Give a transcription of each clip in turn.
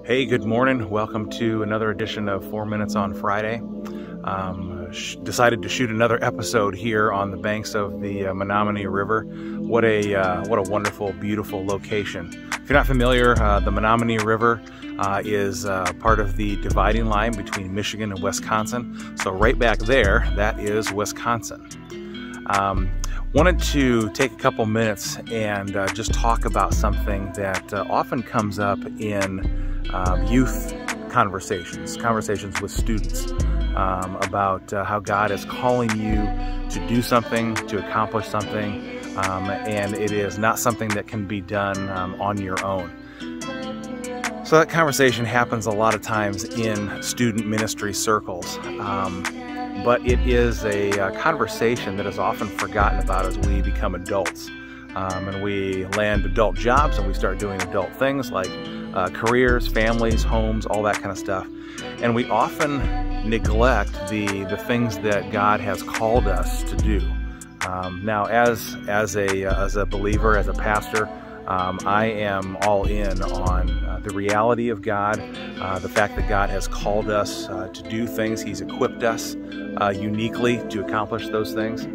Hey, good morning. Welcome to another edition of 4 Minutes on Friday. Decided to shoot another episode here on the banks of the Menominee River. What a wonderful, beautiful location. If you're not familiar, the Menominee River is part of the dividing line between Michigan and Wisconsin. So right back there, that is Wisconsin. Wanted to take a couple minutes and just talk about something that often comes up in youth conversations with students about how God is calling you to do something, to accomplish something, and it is not something that can be done on your own. So that conversation happens a lot of times in student ministry circles. But it is a conversation that is often forgotten about as we become adults. And we land adult jobs and we start doing adult things like careers, families, homes, all that kind of stuff. And we often neglect the things that God has called us to do. Now, as a believer, as a pastor, I am all in on the reality of God, the fact that God has called us to do things. He's equipped us uniquely to accomplish those things.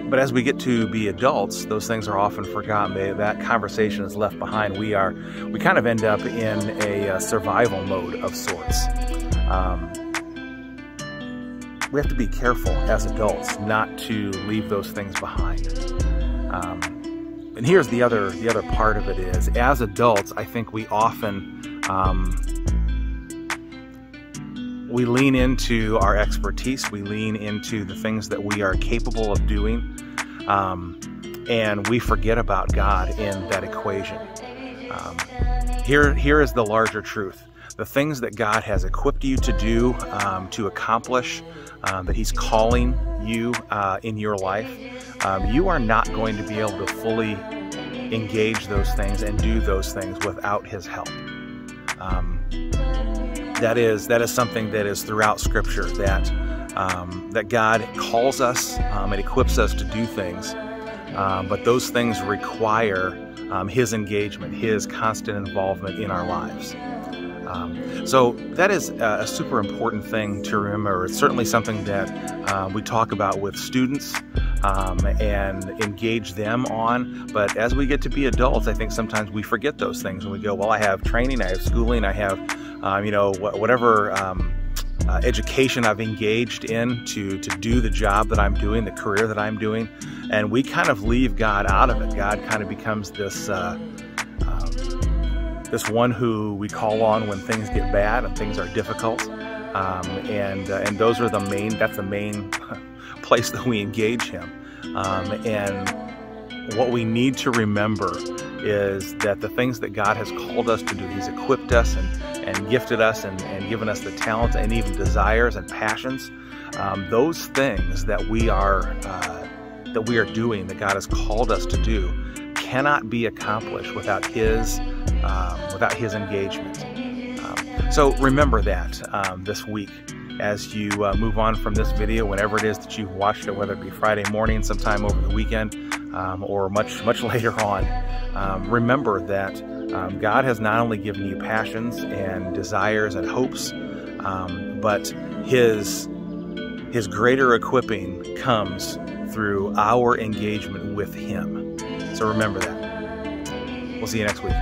But as we get to be adults, those things are often forgotten. That conversation is left behind. We kind of end up in a survival mode of sorts. We have to be careful as adults not to leave those things behind. And here's the other part of it is, as adults, I think we often we lean into our expertise, we lean into the things that we are capable of doing, and we forget about God in that equation. Here is the larger truth. The things that God has equipped you to do, to accomplish, that He's calling you in your life, you are not going to be able to fully engage those things and do those things without His help. That is something that is throughout Scripture, that God calls us and equips us to do things, but those things require His engagement, His constant involvement in our lives. So that is a super important thing to remember. It's certainly something that we talk about with students and engage them on. But as we get to be adults, I think sometimes we forget those things and we go, well, I have training, I have schooling, I have, whatever education I've engaged in to do the job that I'm doing, the career that I'm doing. And we kind of leave God out of it. God kind of becomes this one who we call on when things get bad and things are difficult, and those are that's the main place that we engage Him. And what we need to remember is that the things that God has called us to do, He's equipped us and gifted us and given us the talents and even desires and passions. Those things that we are doing, that God has called us to do, cannot be accomplished without His engagement. So remember that this week as you move on from this video, whenever it is that you've watched it, whether it be Friday morning, sometime over the weekend, or much later on. Remember that God has not only given you passions and desires and hopes, but His greater equipping comes through our engagement with Him. So remember that. We'll see you next week.